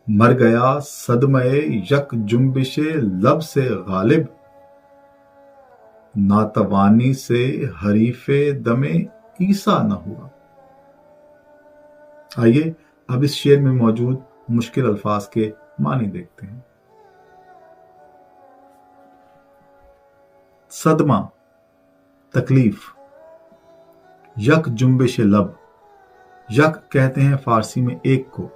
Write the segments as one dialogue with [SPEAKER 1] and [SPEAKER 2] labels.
[SPEAKER 1] मर गया सदमए यक जुम्बिशे लब से गालिब, नातवानी से हरीफे दमे ईसा न हुआ। आइए अब इस शेर में मौजूद मुश्किल अल्फाज के मानी देखते हैं। सदमा तकलीफ, यक जुम्बिश लब, यक कहते हैं फारसी में एक को,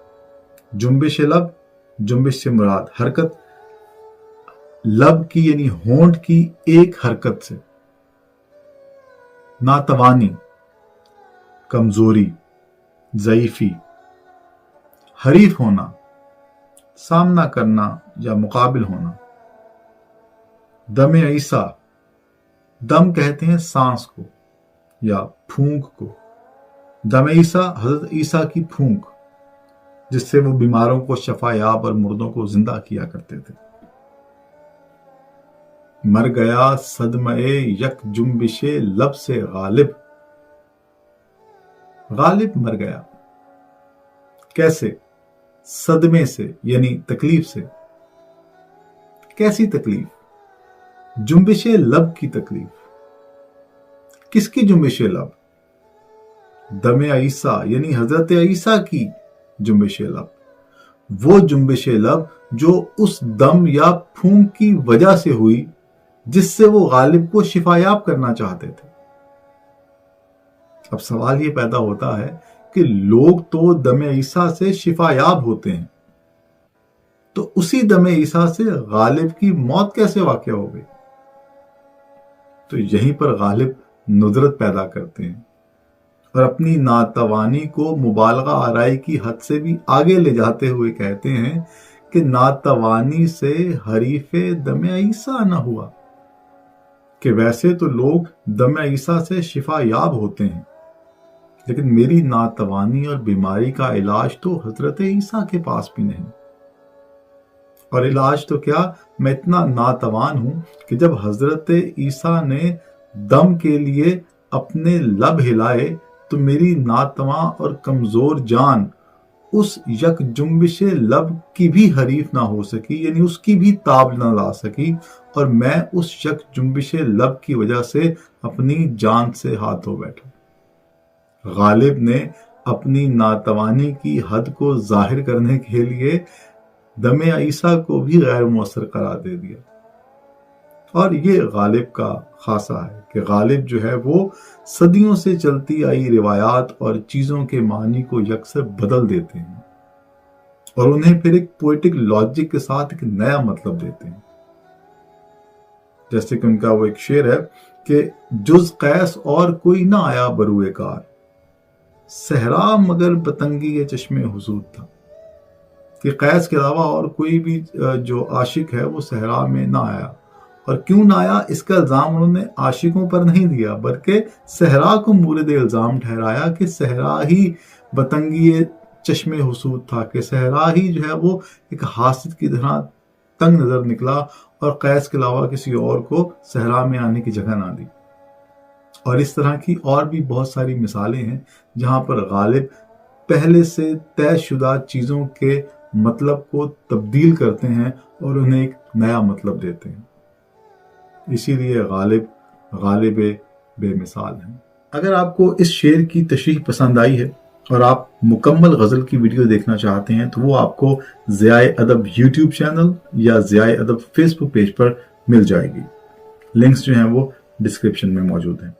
[SPEAKER 1] जुम्बिश लब, जुम्बिश से मुराद हरकत, लब की यानी होंठ की एक हरकत से। नातवानी कमजोरी, ज़ईफी, हरीफ होना, सामना करना या मुकाबिल होना। दमे ईसा, दम कहते हैं सांस को या फूंक को। दमे ईसा हजरत ईसा की फूंक, जिससे वो बीमारों को शफायाब और मुर्दों को जिंदा किया करते थे। मर गया सदमे यक जुम्बिशे लब से गालिब, गालिब मर गया। कैसे? सदमे से यानी तकलीफ से। कैसी तकलीफ? जुम्बिशे लब की तकलीफ। किसकी जुम्बिशे लब? दमे ईसा यानी हजरत ईसा की जुम्बिशे लब। वो जुम्बिशे लब जो उस दम या फूंक की वजह से हुई जिससे वो गालिब को शिफायाब करना चाहते थे। अब सवाल ये पैदा होता है कि लोग तो दमे ईसा से शिफायाब होते हैं, तो उसी दमे ईसा से गालिब की मौत कैसे वाक़या हो गई? तो यहीं पर गालिब नुज़रत पैदा करते हैं और अपनी नातवानी को मुबालगा आराई की हद से भी आगे ले जाते हुए कहते हैं कि नातवानी से हरीफे दमे ईसा न हुआ, कि वैसे तो लोग दमे ईसा से शिफायाब होते हैं, लेकिन मेरी नातवानी और बीमारी का इलाज तो हजरत ईसा के पास भी नहीं। और इलाज तो क्या, मैं इतना नातवान हूं कि जब हजरत ईसा ने दम के लिए अपने लब हिलाए तो मेरी नातवा और कमजोर जान उस यक जुम्बिशे लब की भी हरीफ ना हो सकी, यानी उसकी भी ताब ना ला सकी, और मैं उस यक जुम्बिशे लब की वजह से अपनी जान से हाथ धो बैठा। गालिब ने अपनी नातवानी की हद को जाहिर करने के लिए दमे ईसा को भी गैर मुअस्सर करार दे दिया। और ये गालिब का खासा है कि गालिब जो है वो सदियों से चलती आई रिवायात और चीजों के मानी को यकसर बदल देते हैं और उन्हें फिर एक पोएटिक लॉजिक के साथ एक नया मतलब देते हैं। जैसे कि उनका वो एक शेर है कि जुज कैस और कोई ना आया बरुए कार, सहरा मगर बतंगी ये चश्मे हुजूद था, कि कैस के अलावा और कोई भी जो आशिक है वो सहरा में ना आया। और क्यों ना आया, इसका इल्जाम उन्होंने आशिकों पर नहीं दिया, बल्कि सहरा को मूरद इल्जाम ठहराया कि सहरा ही बतंगी चश्मे हुसूद था, कि सहरा ही जो है वो एक हासिद की तरह तंग नजर निकला और कैस के अलावा किसी और को सहरा में आने की जगह ना दी। और इस तरह की और भी बहुत सारी मिसालें हैं जहां पर गालिब पहले से तयशुदा चीजों के मतलब को तब्दील करते हैं और उन्हें एक नया मतलब देते हैं। इसीलिए गालिब बेमिसाल हैं। अगर आपको इस शेर की तशरीह पसंद आई है और आप मुकम्मल गजल की वीडियो देखना चाहते हैं तो वो आपको ज़ियाए अदब यूट्यूब चैनल या ज़ियाए अदब फेसबुक पेज पर मिल जाएगी। लिंक्स जो हैं वो डिस्क्रिप्शन में मौजूद हैं।